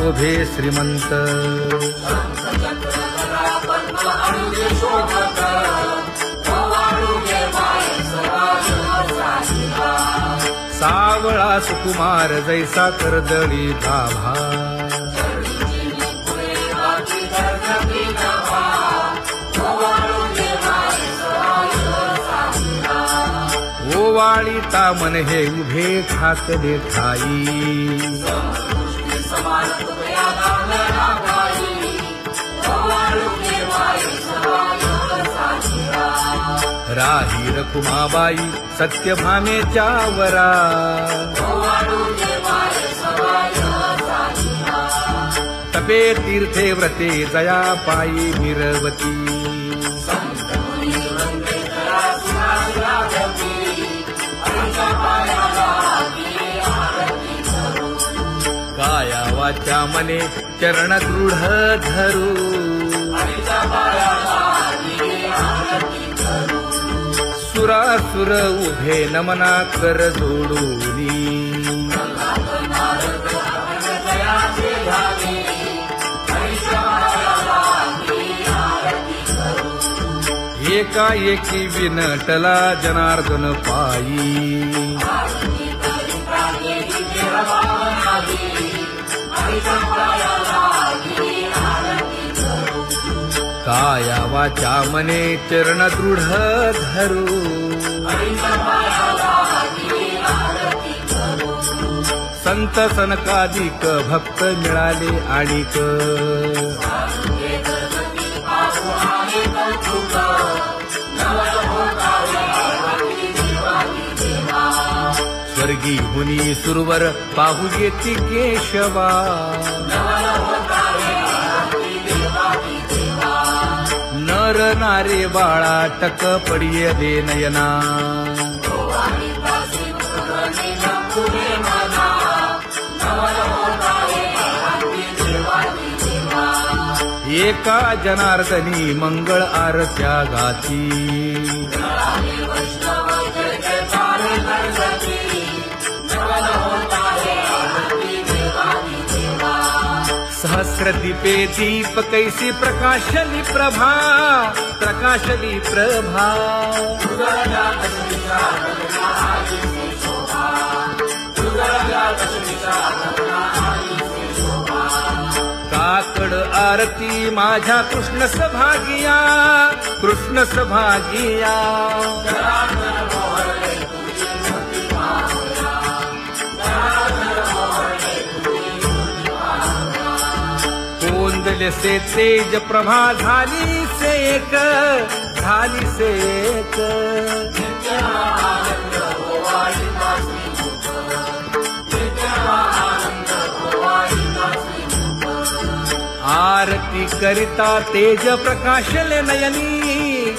शोभे श्रीमंत सावळा सुकुमार जैसा कर्दळी गाभा ओवाळी तामन हे उभे ठाकले ठाई राही रखुमाबाई सत्यभामेच्या वरा तपे तीर्थे व्रते जया पायी मिरवती काया वाचा मने चरण दृढ धरू सुरासुर उभे नमना कर जोडूनी एकाएकी विनटला जनार्दन पायी काया वाचा मने चरण दृढ धरू संत सनकादिक भक्त मिळाले आणिक स्वर्गी हुनी सुरवर पाहू येती केशवा नर नारे बाळा टक पडिये दे नयना एका जनार्दनी मंगळ आरत्या गाती सहस्र दीपे दीप कैसी प्रकाशली प्रभा प्रकाशली प्रभा काकड आरती माझ्या कृष्ण सभागिया कृष्ण सभागिया कोंदले से तेज प्रभा झाली से एक आरती करिता तेज प्रकाशले नयनी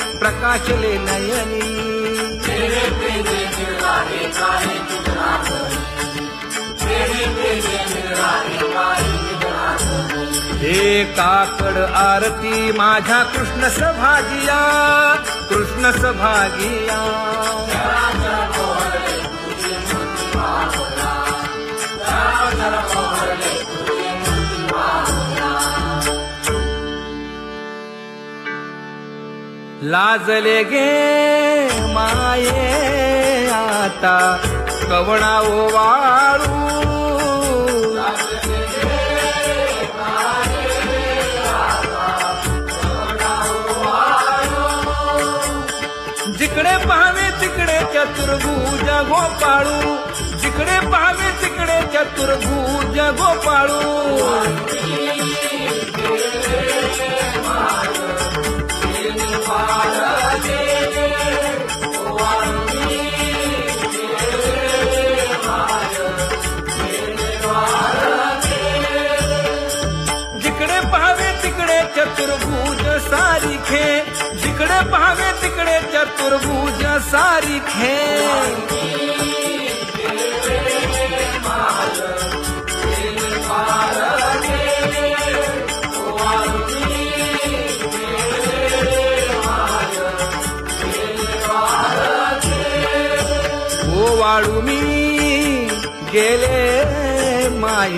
हे काकड आरती माझ्या कृष्ण सभागिया लाजले गे माये आता कवणा ओवाळू जिकडे पाहावे तिकडे चतुर्भुज गोपाळू जिकडे पाहावे तिकडे चतुर्भुज गोपाळू जिकडे पाहावे तिकडे चतुर्भुज सारिखे जिकडे पाहावे तिकडे चतुर्भुज सारिखे ओवाळू मी गेले माय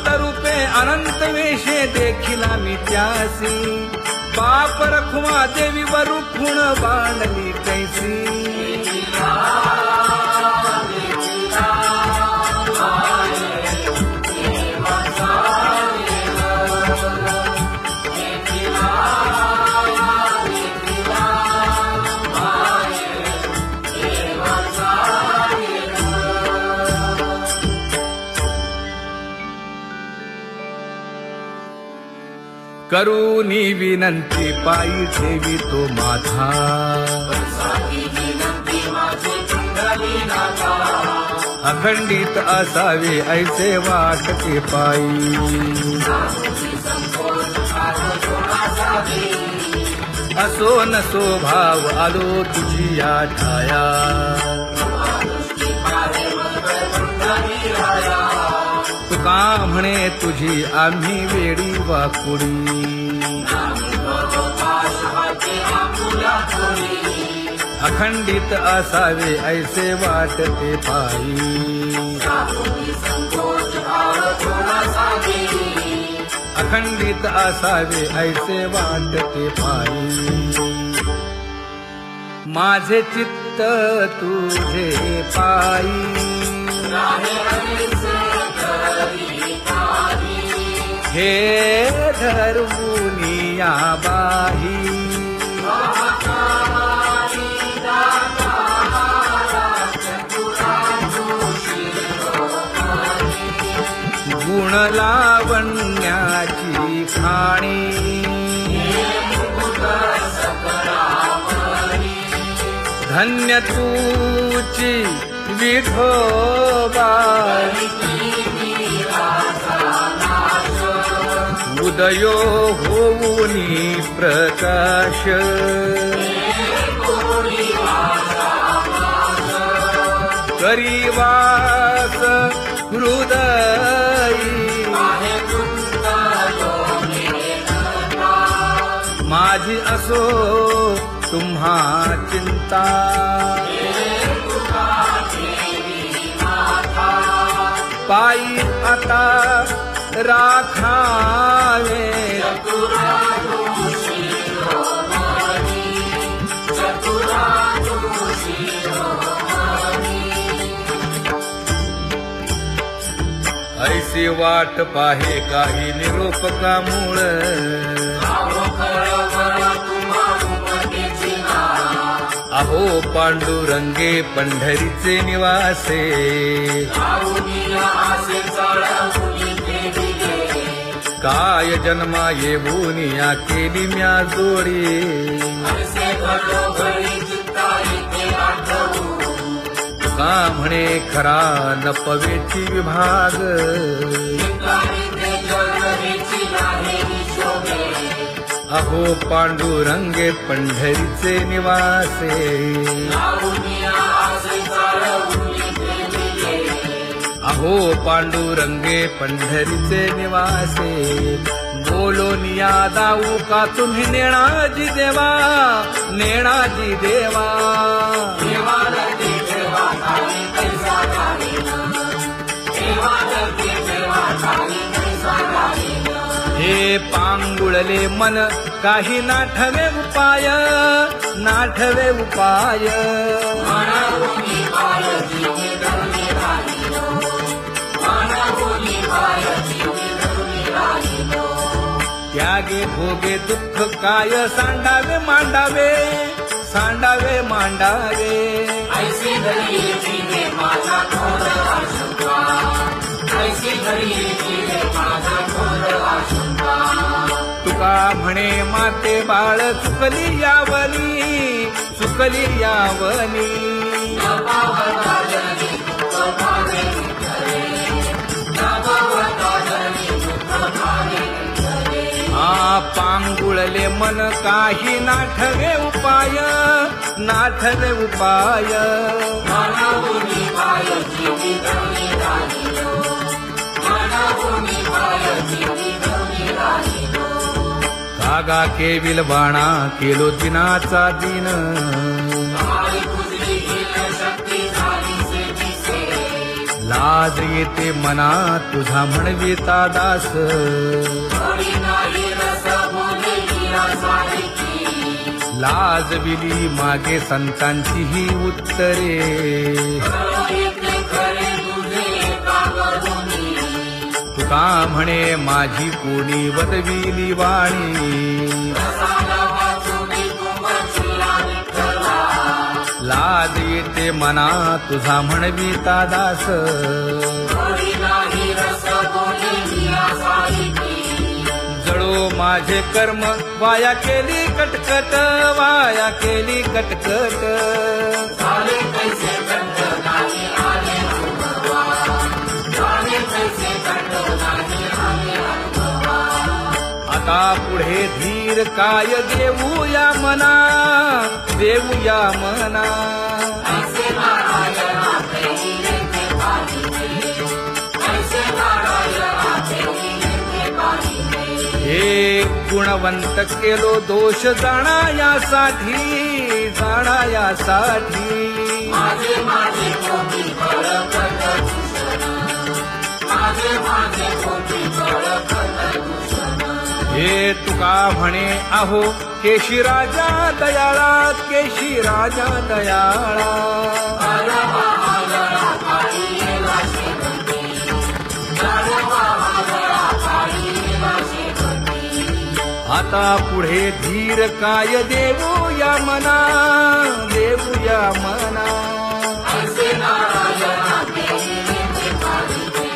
अनंत रूपे अनंत वेशे देखिला मी त्यासी बाप रखुमा देवी वरु खुण बांधली कैसी करूनी विनंती पायी ठेवी तो माझा अखंडित असावे ऐसे वाटते पायी असो नसो भाव आलो तुझी या ठाया तुका म्हणे तुझी आम्ही वेडी वाकुडी अखंडित असावे ऐसे वाटते पायी अखंडित असावे ऐसे वाटते पायी माझे चित्त तुझे पायी हे धर्मुनिया बाही गुण लावण्याची खाणी धन्य तूची विठोबा उदयो होऊनी प्रकाश करीवास हृदयी माझी असो तुम्हा चिंता पायी आता राखावे ऐसी वाट पाहे काही निरोप का मूळ अहो पांडुरंगे पंढरीचे निवासे काय जन्मा येऊनिया केली म्या जोडी का म्हणे खरा न पवेची विभाग अहो पांडुरंगे पंढरीचे निवासे अहो पांडुरंगे पंढरीचे निवासे बोलोनिया दाऊ का तुम्ही नेणाजी देवा नेणाजी देवा हे पांगुळले मन काही नाठवे उपाय नाठवे उपाय त्यागे भोगे दुःख काय सांडावे मांडावे सांडावे मांडावे ऐसी घरी जीवे माझा थोर आशंका ऐसी घरी जीवे माझा थोर आशंका तुका म्हणे माते बाळ चुकली यावनी पांगुळले मन काही नाठवे उपाय नाठवे उपाय कागा केविल बाणा केलो दिनाचा दिन लाज येते मना तुझा म्हणविता दास थोडी नाही रस बोले मीरा सारखी लाजविली मागे संतांची ही उत्तरे येते खरे तुझे कागदोनी तुका म्हणे माझी कोणी वदविली वाणी रसाला वाचुनी तुमचिया विठ्ठला लाज येते मना तुझा म्हणविता दास थोडी नाही रस बोले मीरा सारखी जळो माझे कर्म वाया केली कटकट वाया केली कटकट झाले कैसे कंठ नाही आले अनुभवा झाले कैसे कंठ नाही आले अनुभवा आता पुढे धीर काय देऊया मना देऊया मना ऐसे नारायणा प्रेमीने ते पाहिजे ऐसे नारायणा प्रेमीने ते पाहिजे हे गुणवंत केलो दोष जाणायासाठी जाणायासाठी माझे माझे कोटी बळकट दूषण माझे माझे कोटी बळकट दूषण हे तुका म्हणे आहो केशी राजा दयाळा केशी राजा दयाळा गाढवा आगळा पाळीला शेवटी गाढवा आगळा पाळीला शेवटी आता पुढे धीर काय देऊया मना देऊया मना ऐसे नारायणा प्रेमीने ते पाहिजे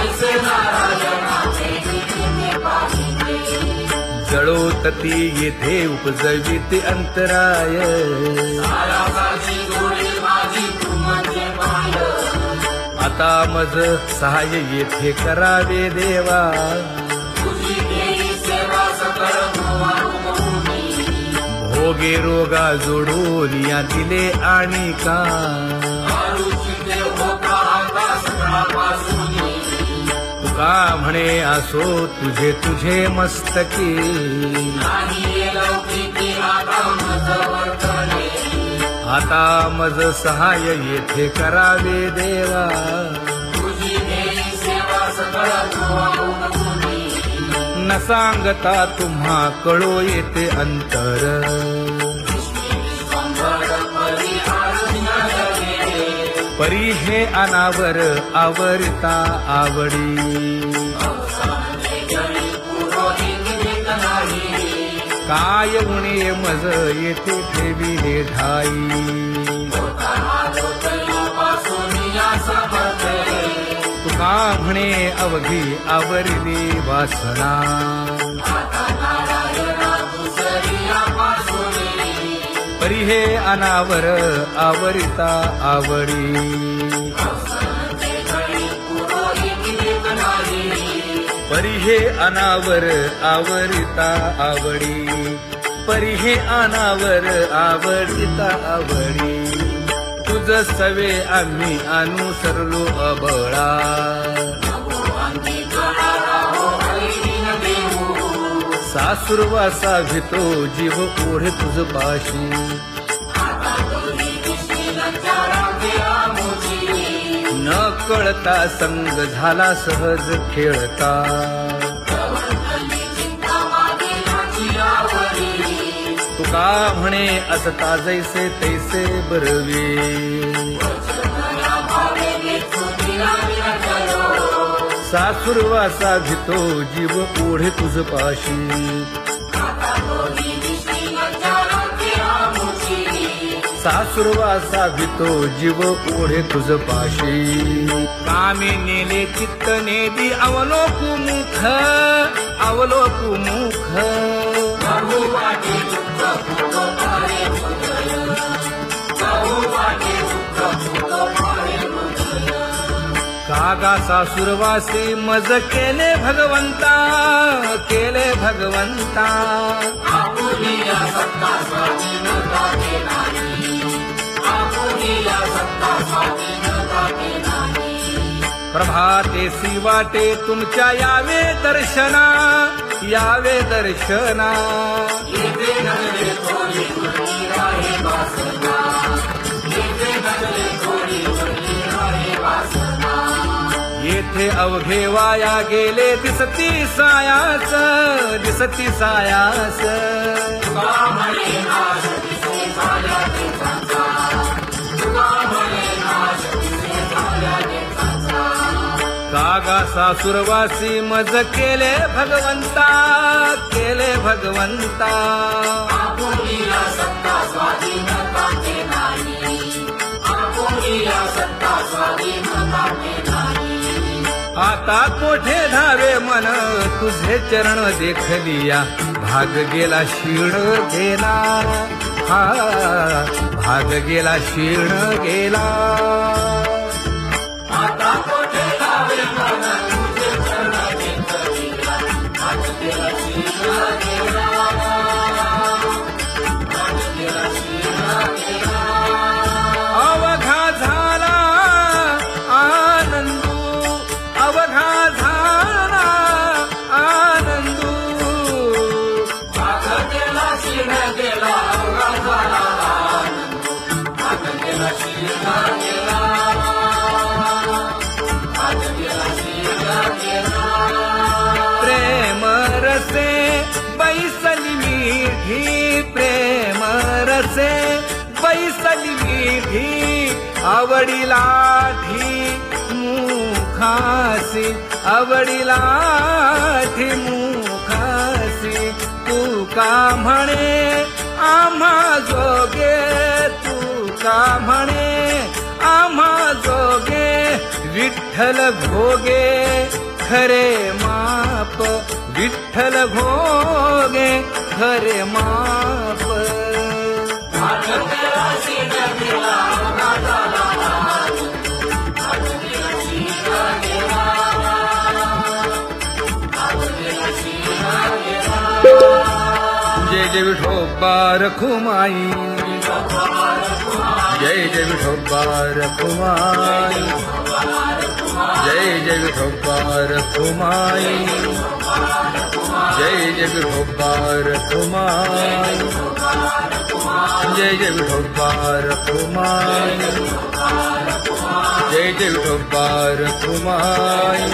ऐसे नारायणा प्रेमीने ते पाहिजे जळोतती येथे उपजविते अंतराय सारासाची जोडी माझी तू म्हणजे माय आता मज सहाय्य येथे करावे देवा तुझी देई सेवा सकळ भोवानुभूमी भोगे रोगा जोडून या दिले आणि का आरुची देव होता आता सकाळपासूनी तुका म्हणे असो तुझे तुझे मस्तकी नाही ये लौकिकी आता मज वर्तने आता मज सहाय्य येथे करावे देवा तुझी देई सेवा सकळ भोवानुभूमी न सांगता तुम्हा कळो येते अंतर विश्वंभर परिहार जगे परी हे अनावर आवरता आवडी अवसाने जळी पुरोहित देत नाही काय उणे मज येथे ठेविले ठाई तुका म्हणे अवघी आवरली वासना परी हे अनावर आवरिता आवडी परी हे अनावर आवरिता आवडी परी हे अनावर आवडिता आवडी तुझ सवे आम्ही अनुसरलो अबळा सासुरवासा भितो जीव ओढे तुझ पाशी न कळता संग झाला सहज खेळता तुका म्हणे असता जैसे तैसे बरवे सासुरवासा भितो जीव ओढे तुझ पाशी सासुरवासा भितो जीव ओढे तुझ पाशी कामी नेले चित्त नेदी अवलोकु मुख अवलोकु मुख कागा सासुरवासे मज केले भगवंता केले भगवंता प्रभातेसी वाटे तुमच्या यावे दर्शना यावे दर्शना थोडी मोठे अवघे वाया गेले दिसती सायास दिसती सायास तुका म्हणे नाश दिसे झाल्या देशाचा तुका म्हणे नाश दिसे झाल्या देशाचा कागा सासुरवासी मज केले भगवंता आपुलीला सत्ता स्वाधीनता ते नाही आपुलीला सत्ता स्वाधीनता ते नाही आता कोठे धावे मन तुझे चरण देखलिया भाग गेला क्षीण गेला हा भाग गेला क्षीण गेला आता कोठे लावे मन तुझे चरण घेतलिया आज गेला शिला गेला आज गेला शिला गेला अवघा झाला आनंदू अवघा झाला आनंदू आज गेला शिला गेला अवघा झाला आनंद आज गेला शिला गेला आज गेला शिला गेला प्रेम रसे बैसली मीठी प्रेम रसे बैसली मीठी आवडीलाठी मुखासी आवडीलाठी मुखासी तू का म्हणे आम्हा जोगे तू का म्हणे आम्हा जोगे विठ्ठल भोगे खरे माप विठ्ठल भोगे खरे माप आज गेला शिला गेला अवघा झाला आज गेला शिला गेला आज गेला शिला गेला जय जय विठोबा रखुमाई जय जय विठोबा रखुमाई जय जय विठोबा रखुमाई जय जय विठोबा रखुमाई जय जय विठोबा रखुमाई जय जय विठोबा रखुमाई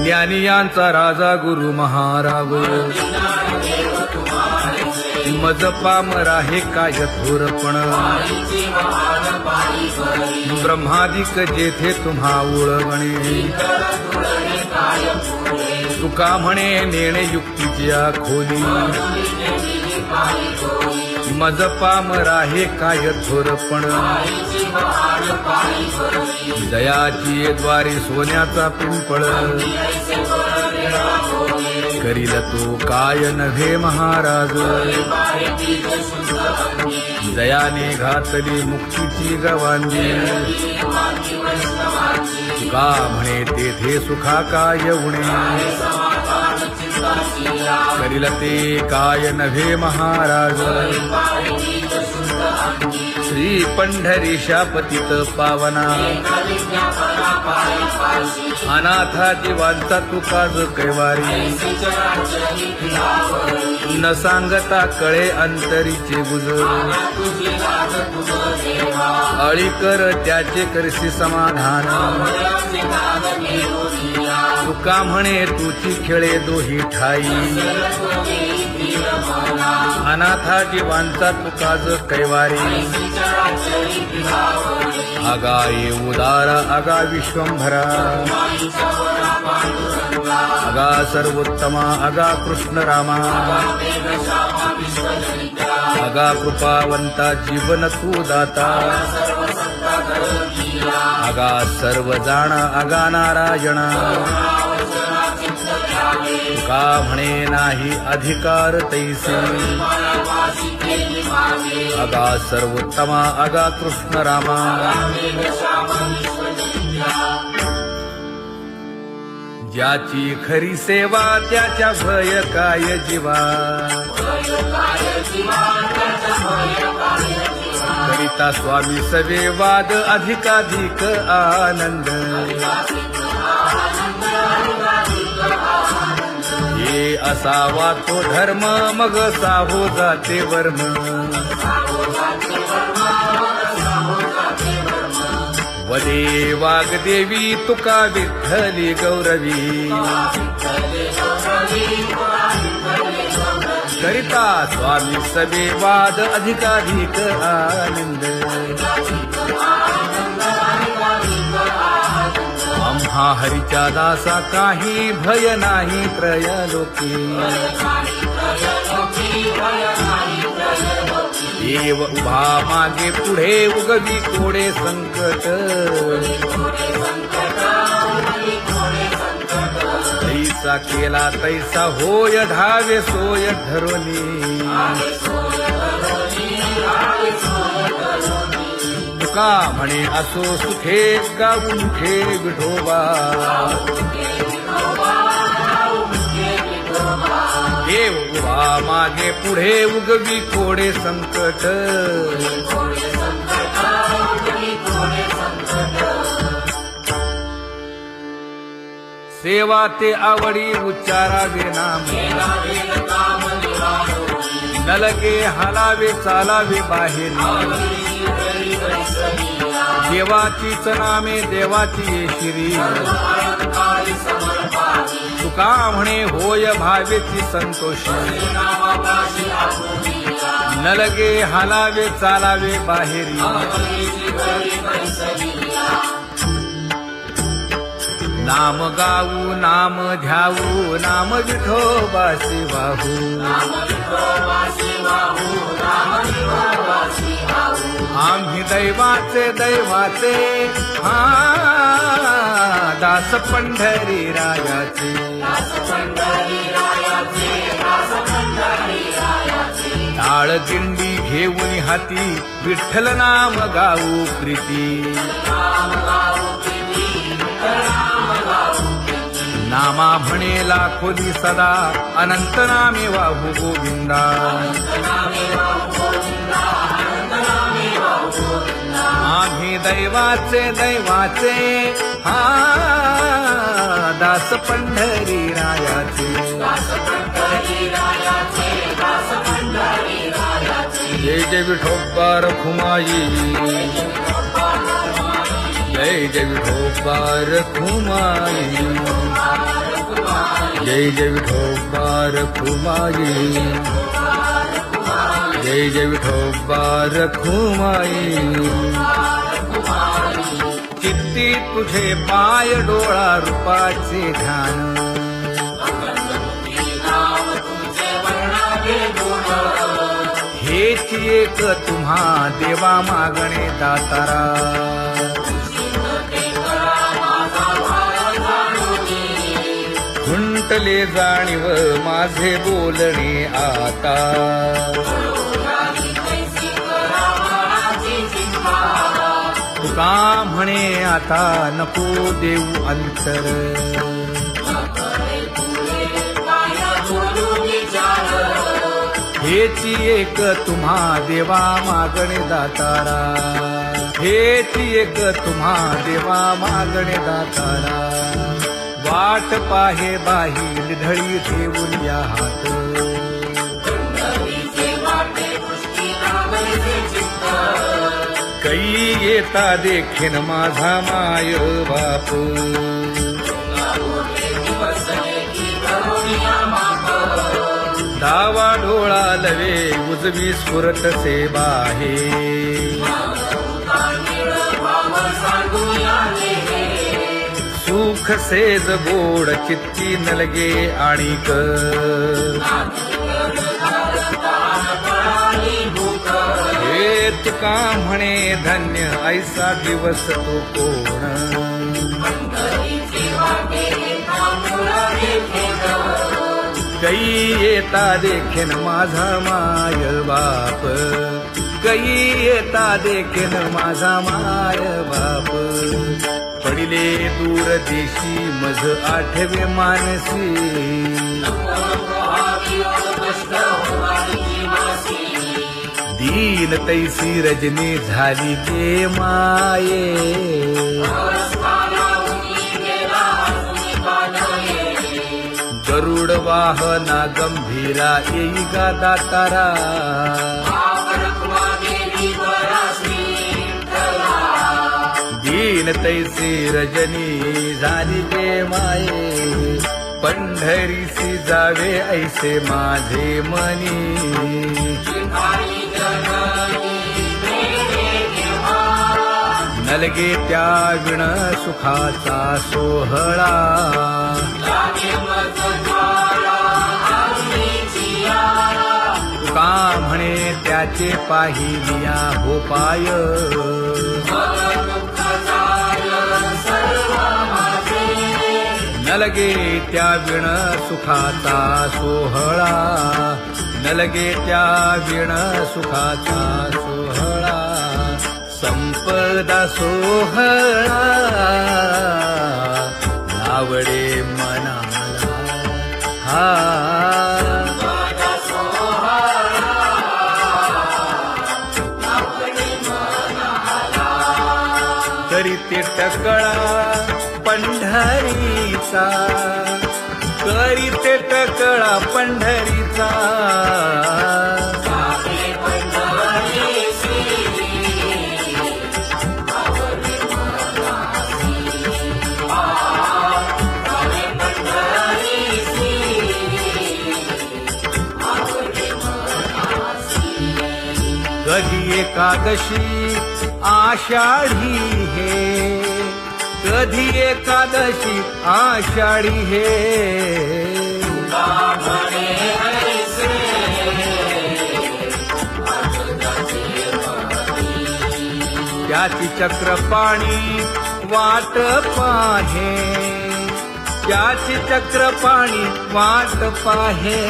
ज्ञानियांचा राजा गुरु महाराव मज पामरा हे काय थोरपण ब्रह्मादिक जेथे तुम्हा उळवणे तुका म्हणे नेणे युक्तीची खोली मज पामरा हे काय थोरपण दयाची द्वारी सोन्याचा पिंपळ करील तो काय नव्हे महाराज दयाने घातली मुक्तीची गवांदी तुका म्हणे तेथे सुखा काय उणे करील ते काय नव्हे महाराज श्री पंढरीशा पतित पावना अनाथा जीवांचा तुकाज कैवारी न सांगता कळे अंतरीचे गुज अळी कर त्याचे करशी समाधान तुका म्हणे तुची खेळे दोही ठाई अनाथा जीवांचा तुकाज कैवारी आगा ये उदारा आगा विश्वंभरा आगा सर्वोत्तमा आगा कृष्ण रामा आगा कृपावंता जीवन तू दाता आगा सर्व जाणा आगा नारायणा तुका म्हणे नाही अधिकार तैसे आगा सर्वोत्तमा आगा कृष्ण रामा ज्याची खरी सेवा त्याच्या भय काय जीवा करिता स्वामी सवे वाद अधिकाधिक आनंद ये असावा तो धर्म मग साहो जाते वर्म पदे वाग्देवी तुका विठ्ठली गौरवी करिता स्वामी सबे वाद अधिकाधिक आनंद आम्हा हरीच्या दासा काही भय नाही त्रयलोकी देव उभा मागे पुढे उगवी कोडे संकट तैसा केला तैसा होय धावे सोय ठरवली तुका म्हणे असो सुखे गाऊ मुखे विठोबा देव उभा मागे पुढे उगवी कोडे संकट सेवा ते आवडी उच्चारावे नाम नलगे हालावे चालावे बाहेर देवाचीच नामे देवाची येशिरी तुका म्हणे होय भावेची संतोषी नलगे हालावे चालावे बाहेरी नाम गाऊ नाम ध्याऊ नाम विठोबासी वाहू आम्ही दैवाचे दैवाचे हा दास पंढरी रायाचे टाळ दिंडी घेऊन हाती विठ्ठल नाम गाऊ प्रीती नामा म्हणे लाखोदी सदा अनंत नामे वाहू गोविंदा आम्ही दैवाचे दैवाचे हा दास पंढरी रायाचे जय जय विठोबा रखुमाई जय जय विठोबा रखुमाई जय जय विठोबा रखुमाई जय जय विठोबा रखुमाई चित्ती तुझे पाय डोळा रूपाचे ध्यान हेच एक तुम्हा देवा मागणे दातारा खुंटले जाणीव माझे बोलणे आता तुका म्हणे आता नको देऊ अंतर हेची एक तुम्हा देवा मागणे दातारा हेची एक तुम्हा देवा मागणे दातारा वाट पाहे बाही ढळी ठेवून या हात कै येता देखीन माझा माय बाप डावा डोळा लवे उजवी स्फुरत से बाहे सुख सेज गोड चित्ती नलगे आणिक हे तुका म्हणे धन्य ऐसा दिवस तो कोण कै येता देखीन माझा माय बाप कै येता देखीन माझा माय बाप पडिले दूर देशी मज आठवे मानसी दीन तैसी रजनी झाली गे माये गरुड वाहना गंभीरा येई गा दातारा दीन तैसी रजनी झाली गे माये, पंढरीसी जावे ऐसे माझे मनी. नलगे त्या विण सुखाचा सोहळा, तुका म्हणे त्याचे पाहिलिया हो पाय. नलगे त्या विण सुखाचा सोहळा, नलगे त्या विण सुखाचा सोहळा. संपदा सोहळा आवडे मनाला हा. करीते टकळा पंढरीचा, करीते टकळा पंढरीचा. कधी एकादशी आषाढी हे, कधी एकादशी आषाढी हे. त्याची चक्रपाणी वाट पाहे, त्याची चक्रपाणी वाट पाहे.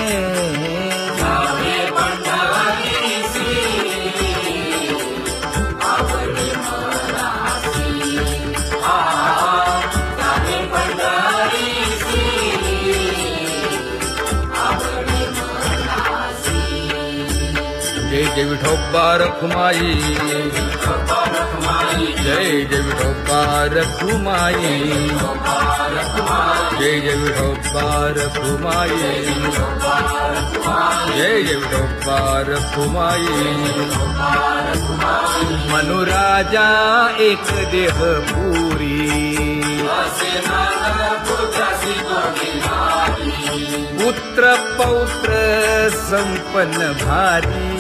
जय जय विठोबा रखुमाई, जय जय विठोबा रखुमाई, जय जय विठोबा रखुमाई, जय जय विठोबा रखुमाई. मनुराजा एक देह पुरी, पुत्र पौत्र संपन्न भारी.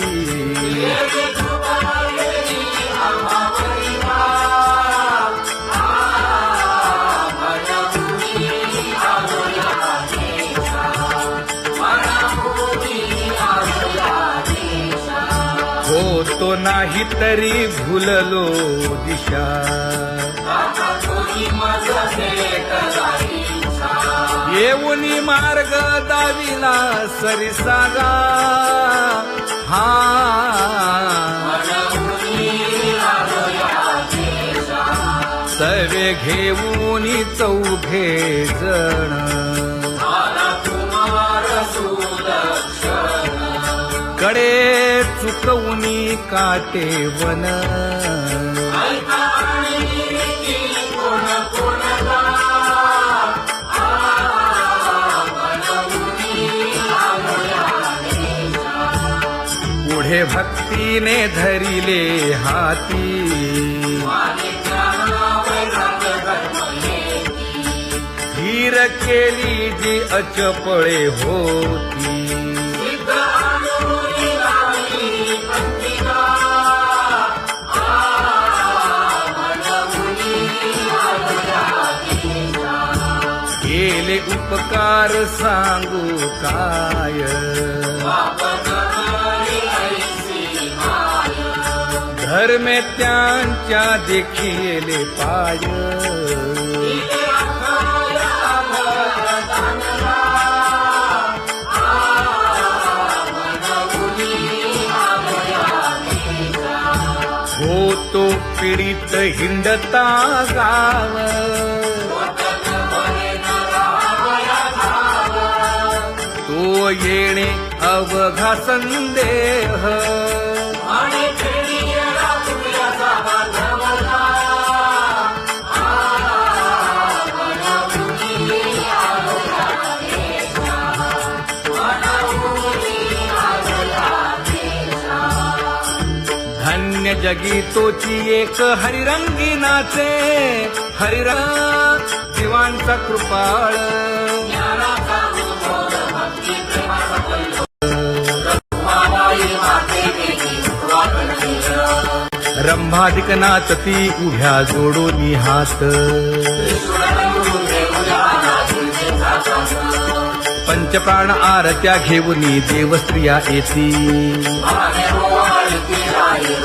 होतो नाही तरी भुललो दिशा, येऊनी मार्ग दाविला सरिसागा हा. सर्वे घेऊनी चौघे जण, कडे चुकवूनी काटे वन. पुढे भक्तीने धरिले हाती, धीर केली जी अचपळे होती. केले उपकार सांगू काय, धर्मे त्यांच्या देखिले पाय. होतो पीडित हिंडता गाव, तो येणे अवघा संदेह. धन्य जगी तोची एक हरिरंगी नाचे, हरिरंग जीवांचा कृपाळ. ज्ञानाचा उद्बोध भक्ती प्रेमाचा कल्लोळ. रखुमाबाई माते देवी वाकण केलं. रंभाधिक नाचती उभ्या जोडोनी हात, ईश्वरबंधू देऊया नाचुंजेचा साथ. पंचप्राण आरत्या घेऊनी देवस्त्रिया येती. भाने ओवाळती राही